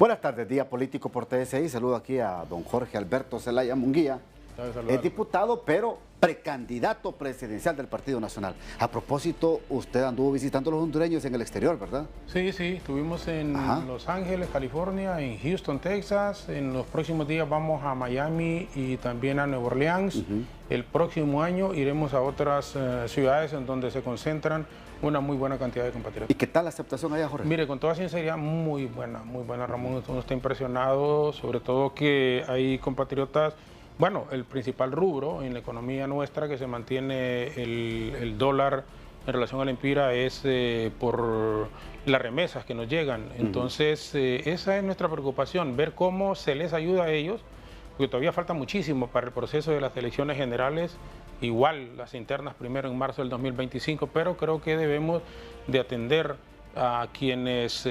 Buenas tardes, Día Político por TSI. Saludo aquí a don Jorge Alberto Zelaya Munguía. Es diputado, pero precandidato presidencial del Partido Nacional. A propósito, usted anduvo visitando a los hondureños en el exterior, ¿verdad? Sí, sí, estuvimos en Los Ángeles, California, en Houston, Texas. En los próximos días vamos a Miami y también a Nueva Orleans. El próximo año iremos a otras ciudades en donde se concentran una muy buena cantidad de compatriotas. ¿Y qué tal la aceptación allá, Jorge? Mire, con toda sinceridad, muy buena, Ramón. Uno está impresionado, sobre todo que hay compatriotas. Bueno, el principal rubro en la economía nuestra que se mantiene el dólar en relación a la empira es por las remesas que nos llegan. Entonces, esa es nuestra preocupación, ver cómo se les ayuda a ellos, porque todavía falta muchísimo para el proceso de las elecciones generales, igual las internas primero en marzo del 2025, pero creo que debemos de atender a quienes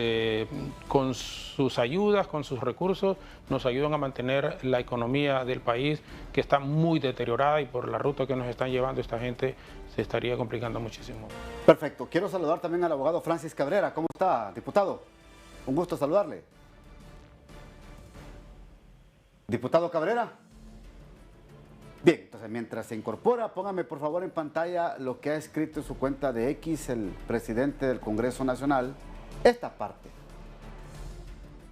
con sus ayudas, con sus recursos, nos ayudan a mantener la economía del país, que está muy deteriorada, y por la ruta que nos están llevando esta gente se estaría complicando muchísimo. Perfecto. Quiero saludar también al abogado Francis Cabrera. ¿Cómo está, diputado? Un gusto saludarle. Diputado Cabrera. Bien, entonces mientras se incorpora, póngame por favor en pantalla lo que ha escrito en su cuenta de X el presidente del Congreso Nacional, esta parte.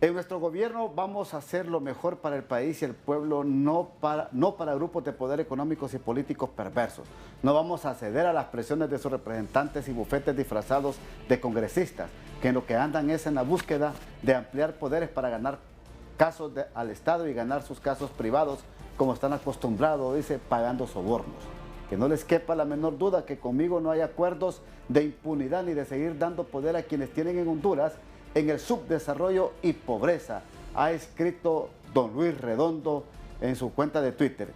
En nuestro gobierno vamos a hacer lo mejor para el país y el pueblo, no para grupos de poder económicos y políticos perversos. No vamos a ceder a las presiones de sus representantes y bufetes disfrazados de congresistas, que en lo que andan es en la búsqueda de ampliar poderes para ganar casos al Estado y ganar sus casos privados, como están acostumbrados, dice, pagando sobornos. Que no les quepa la menor duda que conmigo no hay acuerdos de impunidad ni de seguir dando poder a quienes tienen en Honduras en el subdesarrollo y pobreza, ha escrito don Luis Redondo en su cuenta de Twitter.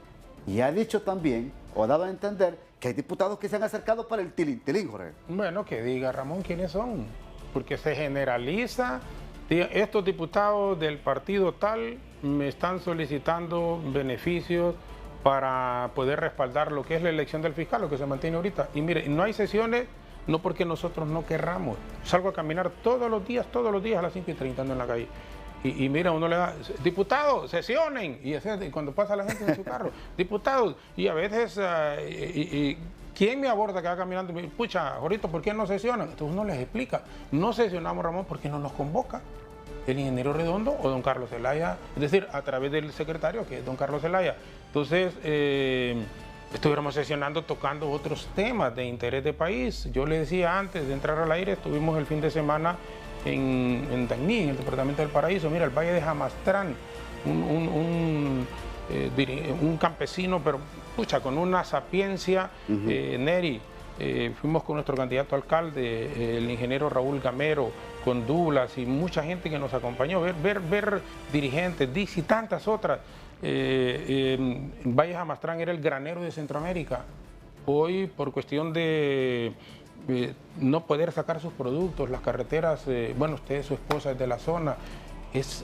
Y ha dicho también, o dado a entender, que hay diputados que se han acercado para el tilín, Jorge. Bueno, que diga Ramón quiénes son, porque se generaliza. Estos diputados del partido tal me están solicitando beneficios para poder respaldar lo que es la elección del fiscal, lo que se mantiene ahorita. Y mire, no hay sesiones, no porque nosotros no querramos. Salgo a caminar todos los días a las 5:30 ando en la calle. Y mira, uno le da, diputados, sesionen. Y cuando pasa la gente en su carro, diputados. Y a veces, ¿quién me aborda que va caminando? Pucha, Jorito, ¿por qué no sesionan? Entonces uno les explica. No sesionamos, Ramón, porque no nos convoca el ingeniero Redondo o don Carlos Zelaya, es decir, a través del secretario, que es don Carlos Zelaya. Entonces, estuviéramos sesionando tocando otros temas de interés de país. Yo le decía antes de entrar al aire, estuvimos el fin de semana en Daní, en el departamento del Paraíso. Mira, el Valle de Jamastrán, un campesino, pero pucha, con una sapiencia, Neri. Fuimos con nuestro candidato a alcalde, el ingeniero Raúl Gamero, con Douglas y mucha gente que nos acompañó, ver dirigentes, DIS y tantas otras. Valle Jamastrán era el granero de Centroamérica. Hoy, por cuestión de no poder sacar sus productos, las carreteras, bueno, usted, su esposa es de la zona, es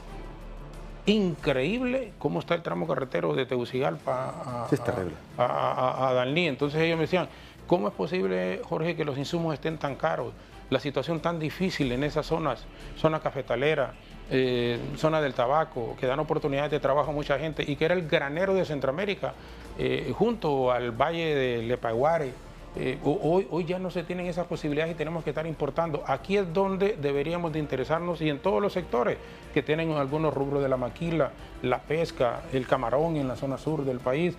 increíble cómo está el tramo carretero de Tegucigalpa a Daní. Entonces ellos me decían, ¿cómo es posible, Jorge, que los insumos estén tan caros? La situación tan difícil en esas zonas, zona cafetalera, zona del tabaco, que dan oportunidades de trabajo a mucha gente y que era el granero de Centroamérica, junto al valle de Lepaguare. Hoy ya no se tienen esas posibilidades y tenemos que estar importando. Aquí es donde deberíamos de interesarnos, y en todos los sectores que tienen algunos rubros de la maquila, la pesca, el camarón en la zona sur del país.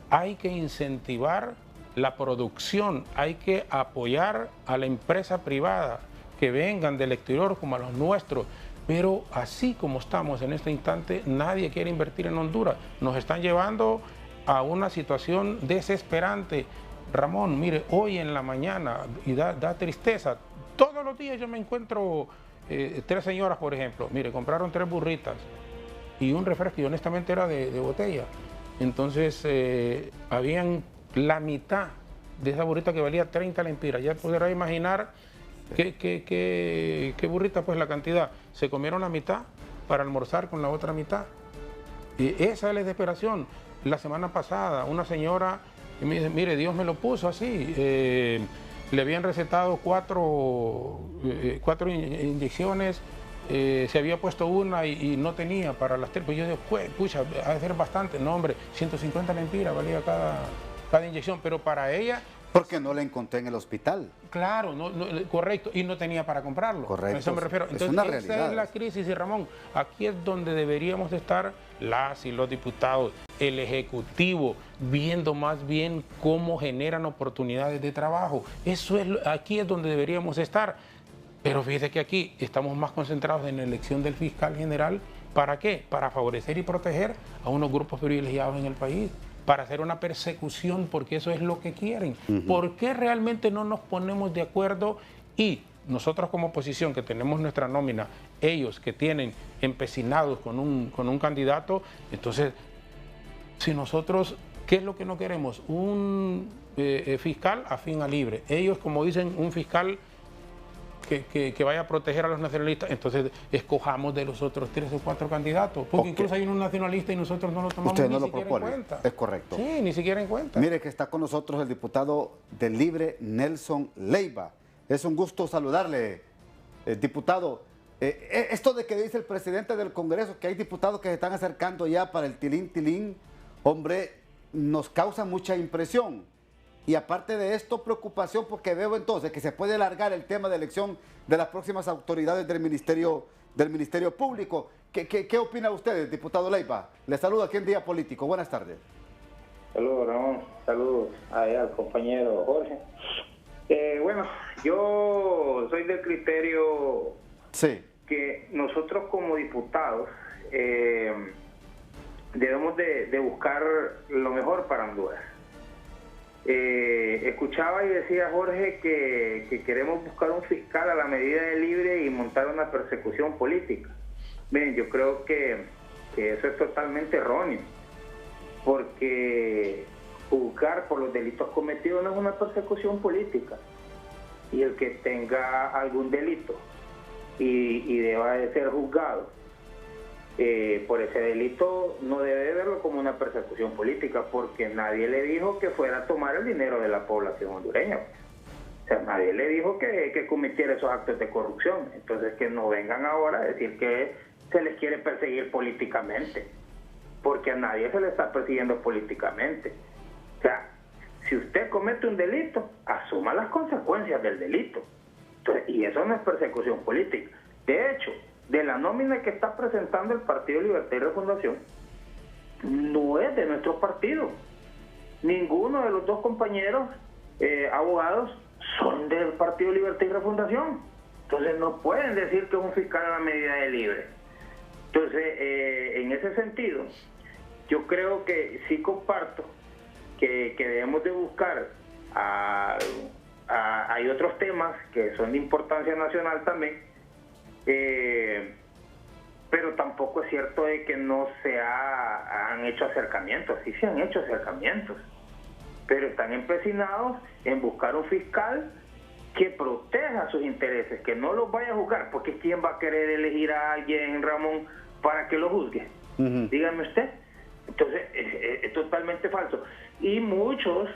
Hay que incentivar la producción, hay que apoyar a la empresa privada que vengan del exterior como a los nuestros, pero así como estamos en este instante, nadie quiere invertir en Honduras. Nos están llevando a una situación desesperante. Ramón, mire, hoy en la mañana, y da tristeza, todos los días yo me encuentro 3 señoras, por ejemplo, mire, compraron 3 burritas y un refresco, y honestamente era de botella. Entonces, habían la mitad de esa burrita que valía 30 lempiras. Ya podrá imaginar qué burrita, pues la cantidad. Se comieron la mitad para almorzar con la otra mitad. Y esa es la desesperación. La semana pasada, una señora me dice, mire, Dios me lo puso así. Le habían recetado 4 inyecciones se había puesto una y no tenía para las 3. Pues yo digo, pucha, ha de ser bastante. No, hombre, 150 lempiras valía cada inyección, pero para ella... Porque no la encontré en el hospital. Claro, correcto, y no tenía para comprarlo. Correcto. A eso me refiero. Entonces, es una esa realidad. es la crisis, y Ramón, aquí es donde deberíamos de estar las y los diputados, el Ejecutivo, viendo más bien cómo generan oportunidades de trabajo. Aquí es donde deberíamos estar. Pero fíjese que aquí estamos más concentrados en la elección del fiscal general. ¿Para qué? Para favorecer y proteger a unos grupos privilegiados en el país, para hacer una persecución, porque eso es lo que quieren. ¿Por qué realmente no nos ponemos de acuerdo? Y nosotros como oposición, que tenemos nuestra nómina, ellos que tienen empecinados con un candidato, entonces, si nosotros, ¿qué es lo que no queremos? Un fiscal afín a libre. Ellos, como dicen, un fiscal que vaya a proteger a los nacionalistas, entonces escojamos de los otros 3 o 4 candidatos, porque incluso hay un nacionalista y nosotros no lo tomamos ni siquiera en cuenta. Es correcto. Sí, ni siquiera en cuenta. Mire que está con nosotros el diputado del Libre, Nelson Leiva. Es un gusto saludarle, diputado. Esto de que dice el presidente del Congreso, que hay diputados que se están acercando ya para el tilín, hombre, nos causa mucha impresión. Y aparte de esto, preocupación, porque veo entonces que se puede alargar el tema de elección de las próximas autoridades del Ministerio Público. ¿Qué opina usted, diputado Leiva? Le saludo aquí en Día Político. Buenas tardes. Saludos, Ramón. Saludos al compañero Jorge. Bueno, yo soy del criterio que nosotros como diputados debemos de buscar lo mejor para Honduras. Escuchaba y decía Jorge que queremos buscar un fiscal a la medida de Libre y montar una persecución política. Miren, yo creo que eso es totalmente erróneo, porque juzgar por los delitos cometidos no es una persecución política, y el que tenga algún delito y deba de ser juzgado por ese delito no debe de verlo como una persecución política, porque nadie le dijo que fuera a tomar el dinero de la población hondureña. O sea, nadie le dijo que cometiera esos actos de corrupción. Entonces, que no vengan ahora a decir que se les quiere perseguir políticamente, porque a nadie se le está persiguiendo políticamente. O sea, si usted comete un delito, asuma las consecuencias del delito. Entonces, y eso no es persecución política. De hecho, de la nómina que está presentando el Partido Libertad y Refundación, no es de nuestro partido. Ninguno de los dos compañeros abogados son del Partido Libertad y Refundación. Entonces no pueden decir que es un fiscal a la medida de Libre. Entonces, en ese sentido, yo creo que sí comparto que debemos de buscar hay otros temas que son de importancia nacional también, pero tampoco es cierto de que no han hecho acercamientos. Sí se han hecho acercamientos, pero están empecinados en buscar un fiscal que proteja sus intereses, que no los vaya a juzgar, porque ¿quién va a querer elegir a alguien, Ramón, para que lo juzgue? Dígame usted. Entonces, es totalmente falso. Y muchos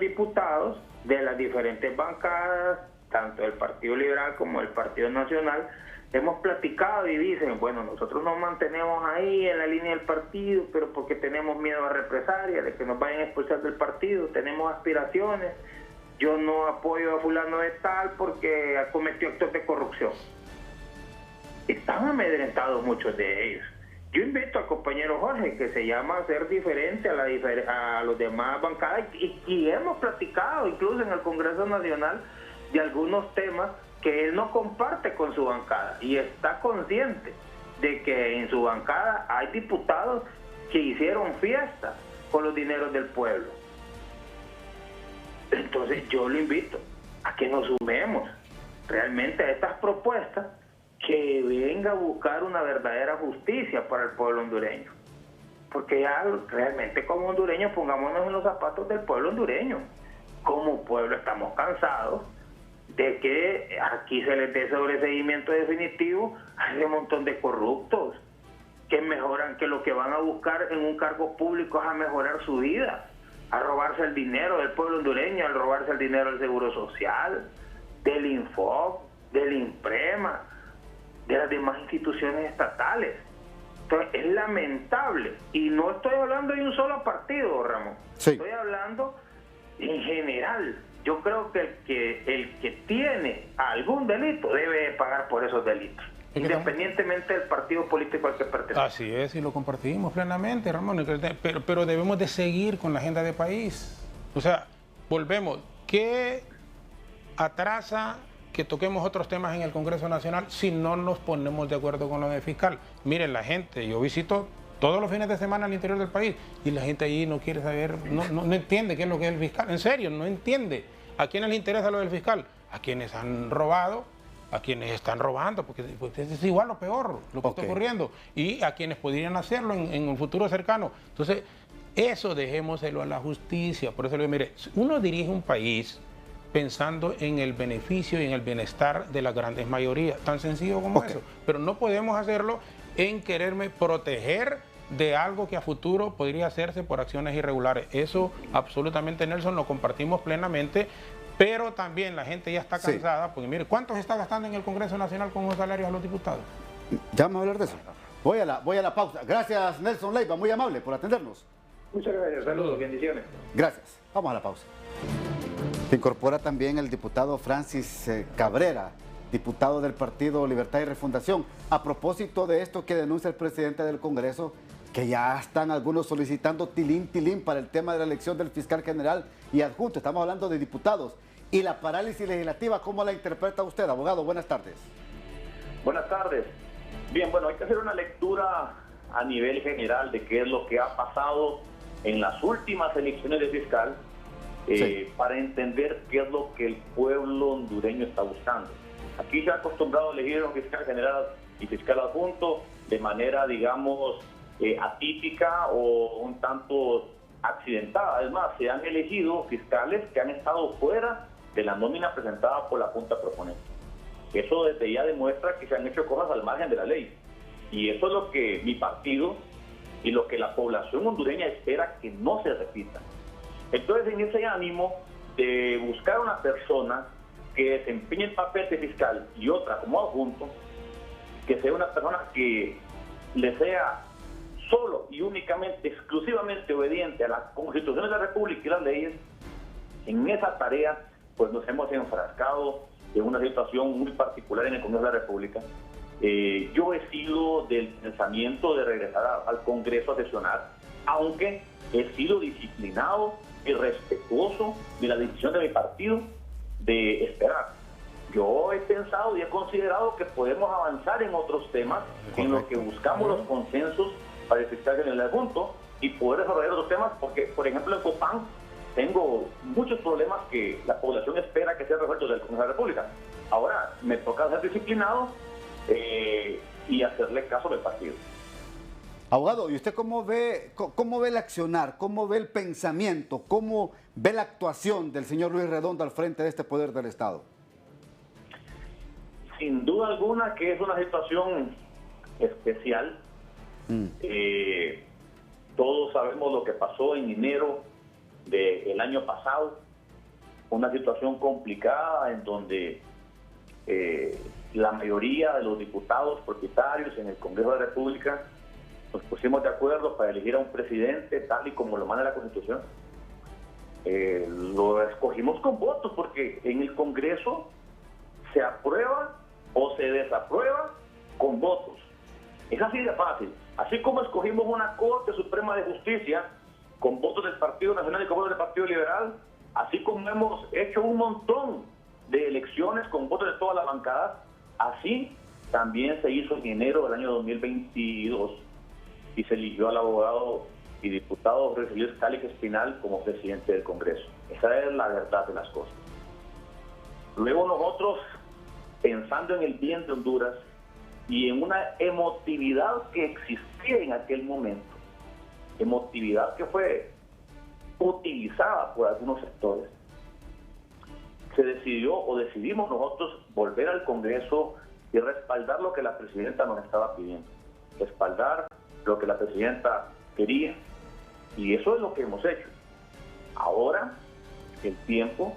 diputados de las diferentes bancadas, tanto del Partido Liberal como del Partido Nacional, hemos platicado y dicen, bueno, nosotros nos mantenemos ahí en la línea del partido, pero porque tenemos miedo a represalias, de que nos vayan a expulsar del partido, tenemos aspiraciones, yo no apoyo a fulano de tal porque ha cometido actos de corrupción. Están amedrentados muchos de ellos. Yo invito al compañero Jorge, que se llama a ser diferente a los demás bancadas, y hemos platicado incluso en el Congreso Nacional de algunos temas que él no comparte con su bancada, y está consciente de que en su bancada hay diputados que hicieron fiesta con los dineros del pueblo. Entonces yo lo invito a que nos sumemos realmente a estas propuestas, que venga a buscar una verdadera justicia para el pueblo hondureño, porque ya realmente como hondureños pongámonos en los zapatos del pueblo hondureño. Como pueblo estamos cansados de que aquí se les dé sobreseguimiento definitivo a ese montón de corruptos que mejoran, que lo que van a buscar en un cargo público es a mejorar su vida, a robarse el dinero del pueblo hondureño, a robarse el dinero del Seguro Social, del Infoc, del Imprema. de las demás instituciones estatales. Entonces, es lamentable. Y no estoy hablando de un solo partido, Ramón. Sí. Estoy hablando en general. Yo creo que el que tiene algún delito debe pagar por esos delitos, independientemente del partido político al que pertenece. Así es, y lo compartimos plenamente, Ramón, pero debemos de seguir con la agenda de país. O sea, volvemos. ¿Qué atrasa que toquemos otros temas en el Congreso Nacional si no nos ponemos de acuerdo con lo del fiscal? Miren, la gente, yo visito todos los fines de semana al interior del país y la gente ahí no quiere saber, no entiende qué es lo que es el fiscal. En serio, no entiende. ¿A quiénes les interesa lo del fiscal? A quienes han robado, a quienes están robando, porque es igual o peor lo que está ocurriendo, y a quienes podrían hacerlo en un futuro cercano. Entonces, eso dejémoselo a la justicia. Por eso le digo, mire, uno dirige un país pensando en el beneficio y en el bienestar de las grandes mayorías, tan sencillo como eso. Pero no podemos hacerlo en quererme proteger de algo que a futuro podría hacerse por acciones irregulares. Eso absolutamente, Nelson, lo compartimos plenamente, pero también la gente ya está cansada, porque mire, ¿cuánto se está gastando en el Congreso Nacional con los salarios a los diputados? Ya vamos a hablar de eso. Voy a la pausa. Gracias, Nelson Leiva, muy amable por atendernos. Muchas gracias, saludos, bendiciones. Gracias. Vamos a la pausa. Se incorpora también el diputado Francis Cabrera, diputado del Partido Libertad y Refundación. A propósito de esto que denuncia el presidente del Congreso, que ya están algunos solicitando tilín para el tema de la elección del fiscal general y adjunto. Estamos hablando de diputados. Y la parálisis legislativa, ¿cómo la interpreta usted, abogado? Buenas tardes. Buenas tardes. Bien, bueno, hay que hacer una lectura a nivel general de qué es lo que ha pasado en las últimas elecciones de fiscal para entender qué es lo que el pueblo hondureño está buscando. Aquí se ha acostumbrado a elegir un fiscal general y fiscal adjunto de manera, digamos, atípica o un tanto accidentada. Es más, se han elegido fiscales que han estado fuera de la nómina presentada por la Junta Proponente. Eso desde ya demuestra que se han hecho cosas al margen de la ley. Y eso es lo que mi partido y lo que la población hondureña espera que no se repita. Entonces, en ese ánimo de buscar una persona que desempeñe el papel de fiscal y otra como adjunto, que sea una persona que le sea solo y únicamente, exclusivamente obediente a las constituciones de la República y las leyes, en esa tarea pues nos hemos enfrascado en una situación muy particular en el Congreso de la República. Yo he sido del pensamiento de regresar al Congreso a sesionar, aunque he sido disciplinado y respetuoso de la decisión de mi partido de esperar. Yo he pensado y he considerado que podemos avanzar en otros temas en los que buscamos los consensos para el fiscal general adjunto y poder desarrollar otros temas, porque, por ejemplo, en Copán tengo muchos problemas que la población espera que sean resueltos del Congreso de la República. Ahora me toca ser disciplinado y hacerle caso al partido. Abogado, ¿y usted cómo ve el accionar, cómo ve el pensamiento, cómo ve la actuación del señor Luis Redondo al frente de este poder del Estado? Sin duda alguna que es una situación especial. Todos sabemos lo que pasó en enero del año pasado, una situación complicada en donde la mayoría de los diputados propietarios en el Congreso de la República nos pusimos de acuerdo para elegir a un presidente tal y como lo manda la Constitución. Lo escogimos con votos porque en el Congreso se aprueba o se desaprueba con votos. Es así de fácil. Así como escogimos una Corte Suprema de Justicia con votos del Partido Nacional y con votos del Partido Liberal, así como hemos hecho un montón de elecciones con votos de todas las bancadas, así también se hizo en enero del año 2022 y se eligió al abogado y diputado Jorge Luis Calix Espinal como presidente del Congreso. Esa es la verdad de las cosas. Luego nosotros, pensando en el bien de Honduras y en una emotividad que existía en aquel momento, emotividad que fue utilizada por algunos sectores, se decidió o decidimos nosotros volver al Congreso y respaldar lo que la presidenta nos estaba pidiendo, respaldar lo que la presidenta quería, y eso es lo que hemos hecho. Ahora el tiempo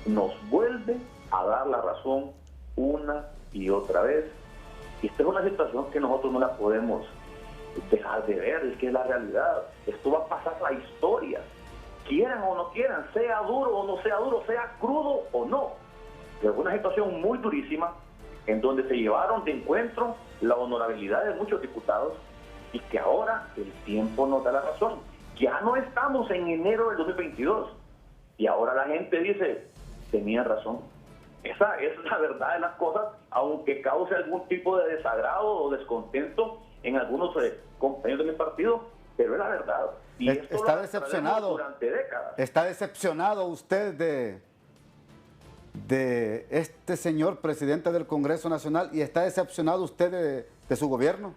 nos vuelve a dar la razón una y otra vez, Y esta es una situación que nosotros no la podemos dejar de ver, es que es la realidad. Esto va a pasar a la historia, quieran o no quieran, sea duro o no sea duro, sea crudo o no. Pero es una situación muy durísima en donde se llevaron de encuentro la honorabilidad de muchos diputados y que ahora el tiempo nos da la razón. Ya no estamos en enero del 2022 y ahora la gente dice, tenía razón. Esa es la verdad de las cosas, aunque cause algún tipo de desagrado o descontento en algunos compañeros de mi partido, pero es la verdad. Y esto está decepcionado durante décadas. ¿Está decepcionado usted de este señor presidente del Congreso Nacional y está decepcionado usted de su gobierno?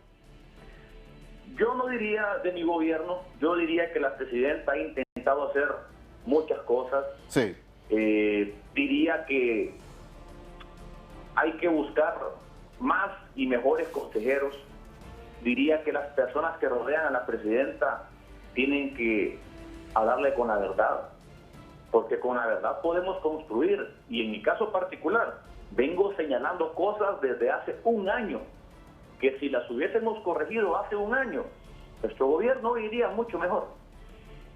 Yo no diría de mi gobierno, yo diría que la presidenta ha intentado hacer muchas cosas. Sí. Diría que hay que buscar más y mejores consejeros. Diría que las personas que rodean a la presidenta tienen que hablarle con la verdad, porque con la verdad podemos construir. Y en mi caso particular, vengo señalando cosas desde hace un año, que si las hubiésemos corregido hace un año, nuestro gobierno iría mucho mejor.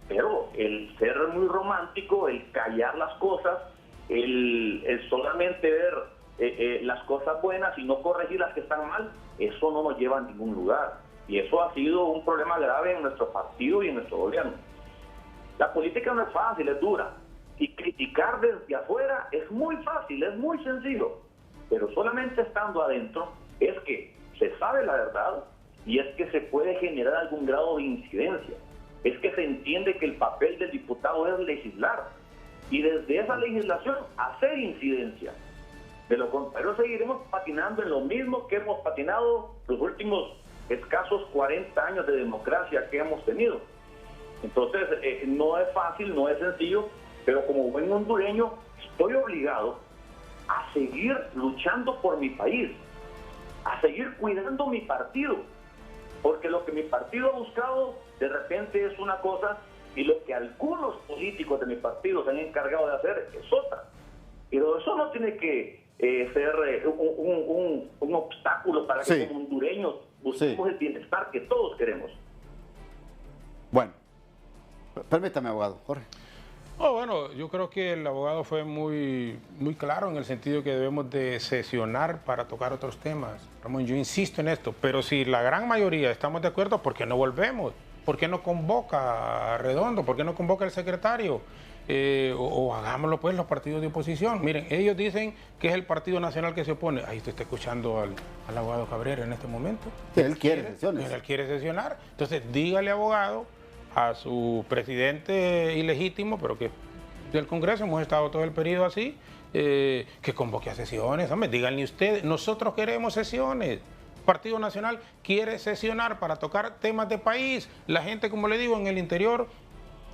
Pero el ser muy romántico, el callar las cosas, el solamente ver las cosas buenas y no corregir las que están mal, eso no nos lleva a ningún lugar. Y eso ha sido un problema grave en nuestro partido y en nuestro gobierno. La política no es fácil, es dura. Y criticar desde afuera es muy fácil, es muy sencillo. Pero solamente estando adentro es que se sabe la verdad y es que se puede generar algún grado de incidencia. Es que se entiende que el papel del diputado es legislar y desde esa legislación hacer incidencia. De lo contrario seguiremos patinando en lo mismo que hemos patinado los últimos escasos 40 años de democracia que hemos tenido. Entonces no es fácil, no es sencillo, pero como buen hondureño estoy obligado a seguir luchando por mi país, a seguir cuidando mi partido, porque lo que mi partido ha buscado de repente es una cosa y lo que algunos políticos de mi partido se han encargado de hacer es otra. Pero eso no tiene que ser un obstáculo para que como hondureños busquemos el bienestar que todos queremos. Bueno, permítame, abogado. Jorge. Oh, bueno, yo creo que el abogado fue muy claro en el sentido que debemos de sesionar para tocar otros temas. Ramón, yo insisto en esto, pero si la gran mayoría estamos de acuerdo, ¿por qué no volvemos? ¿Por qué no convoca a Redondo? ¿Por qué no convoca al secretario? O hagámoslo pues los partidos de oposición. Miren, ellos dicen que es el Partido Nacional que se opone. Ahí usted está escuchando al abogado Cabrera en este momento. Sí, él quiere sesiones. Él quiere sesionar. Entonces dígale, abogado, a su presidente ilegítimo, pero que del Congreso hemos estado todo el periodo así, que convoque a sesiones. Hombre, díganle ustedes, nosotros queremos sesiones. Partido Nacional quiere sesionar para tocar temas de país. La gente, como le digo, en el interior,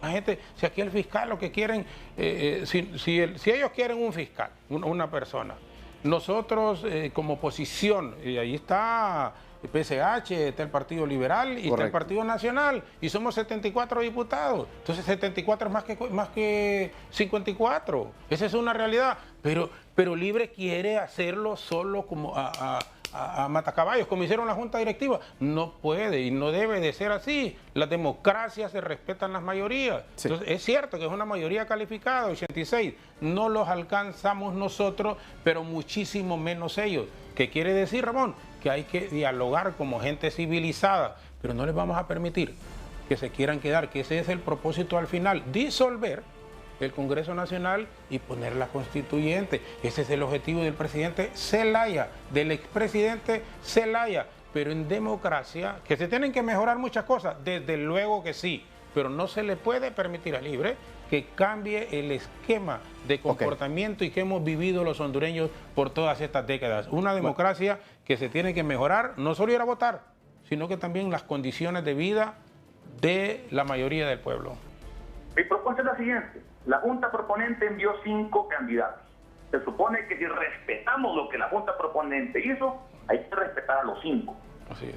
la gente, si aquí el fiscal lo que quieren, si ellos quieren un fiscal, una persona, nosotros como oposición, y ahí está el PSH, está el Partido Liberal y está el Partido Nacional, y somos 74 diputados. Entonces 74 es más que 54. Esa es una realidad. Pero Libre quiere hacerlo solo como a matacaballos, como hicieron la Junta Directiva. No puede y no debe de ser así. Las democracias se respetan las mayorías. Sí. Entonces, es cierto que es una mayoría calificada, 86. No los alcanzamos nosotros, pero muchísimo menos ellos. ¿Qué quiere decir, Ramón? Que hay que dialogar como gente civilizada, pero no les vamos a permitir que se quieran quedar, que ese es el propósito al final, disolver el Congreso Nacional y poner la constituyente. Ese es el objetivo del presidente Zelaya, del expresidente Zelaya. Pero en democracia, que se tienen que mejorar muchas cosas, desde luego que sí, pero no se le puede permitir a Libre que cambie el esquema de comportamiento y que hemos vivido los hondureños por todas estas décadas. Una democracia que se tiene que mejorar, no solo ir a votar, sino que también las condiciones de vida de la mayoría del pueblo. Mi propuesta es la siguiente. La Junta Proponente envió 5 candidatos. Se supone que si respetamos lo que la Junta Proponente hizo, hay que respetar a los 5. Así es.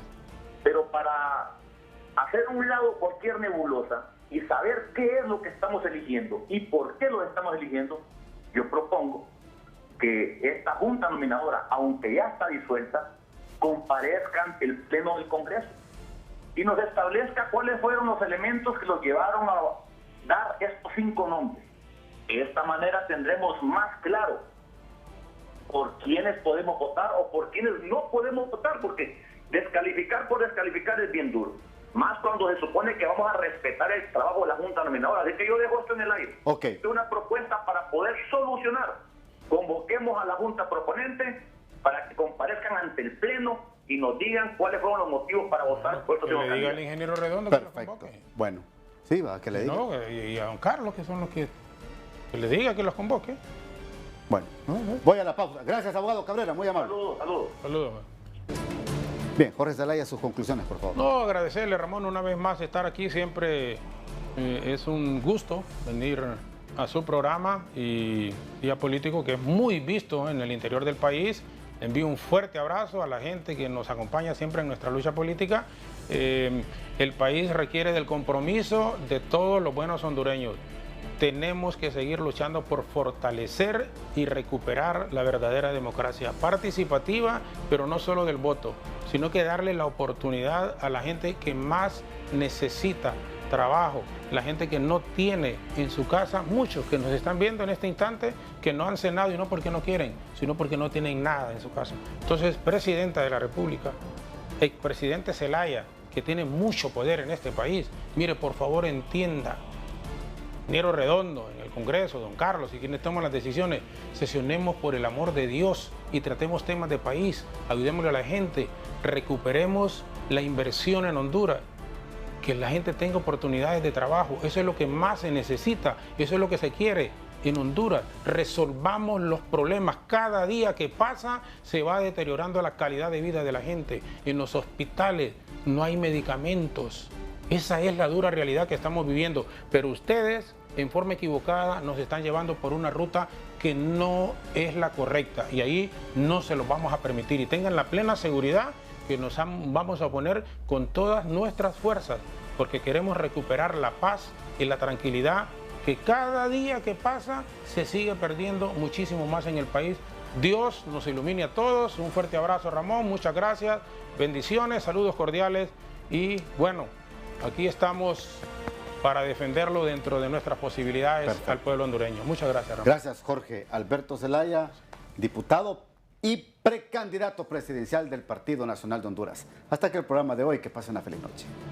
Pero para hacer a un lado cualquier nebulosa y saber qué es lo que estamos eligiendo y por qué lo estamos eligiendo, yo propongo que esta Junta Nominadora, aunque ya está disuelta, comparezca ante el Pleno del Congreso y nos establezca cuáles fueron los elementos que los llevaron a dar estos 5 nombres. De esta manera tendremos más claro por quiénes podemos votar o por quiénes no podemos votar, porque descalificar por descalificar es bien duro. Más cuando se supone que vamos a respetar el trabajo de la Junta Nominadora. Así que yo dejo esto en el aire. Okay. Es una propuesta para poder solucionar. Convoquemos a la Junta Proponente para que comparezcan ante el Pleno y nos digan cuáles fueron los motivos para votar por estos Que le diga candidatos. al ingeniero Redondo Perfecto. que los convoque. Bueno, sí, va, que le diga. No, y a don Carlos, que son los que le diga que los convoque. Bueno, voy a la pausa. Gracias, abogado Cabrera, muy amable. Saludos, saludos. Saludos. Bien, Jorge Zelaya, sus conclusiones, por favor. No, agradecerle, Ramón, una vez más estar aquí. Siempre es un gusto venir a su programa y Día Político, que es muy visto en el interior del país. Envío un fuerte abrazo a la gente que nos acompaña siempre en nuestra lucha política. El país requiere del compromiso de todos los buenos hondureños. Tenemos que seguir luchando por fortalecer y recuperar la verdadera democracia participativa, pero no solo del voto, sino que darle la oportunidad a la gente que más necesita trabajo, la gente que no tiene en su casa, muchos que nos están viendo en este instante, que no han cenado y no porque no quieren, sino porque no tienen nada en su casa. Entonces, Presidenta de la República, expresidente Zelaya, que tiene mucho poder en este país, mire, por favor entienda, ingeniero Redondo en el Congreso, don Carlos y quienes toman las decisiones, sesionemos por el amor de Dios y tratemos temas de país, ayudémosle a la gente, recuperemos la inversión en Honduras, que la gente tenga oportunidades de trabajo, eso es lo que más se necesita, eso es lo que se quiere en Honduras, resolvamos los problemas, cada día que pasa se va deteriorando la calidad de vida de la gente, en los hospitales no hay medicamentos, esa es la dura realidad que estamos viviendo, pero ustedes en forma equivocada nos están llevando por una ruta que no es la correcta y ahí no se los vamos a permitir y tengan la plena seguridad que nos vamos a oponer con todas nuestras fuerzas porque queremos recuperar la paz y la tranquilidad que cada día que pasa se sigue perdiendo muchísimo más en el país. Dios nos ilumine a todos, un fuerte abrazo Ramón, muchas gracias, bendiciones, saludos cordiales y bueno, aquí estamos para defenderlo dentro de nuestras posibilidades. Perfecto. Al pueblo hondureño. Muchas gracias, Ramón. Gracias, Jorge Alberto Zelaya, diputado y precandidato presidencial del Partido Nacional de Honduras. Hasta aquí el programa de hoy. Que pasen una feliz noche.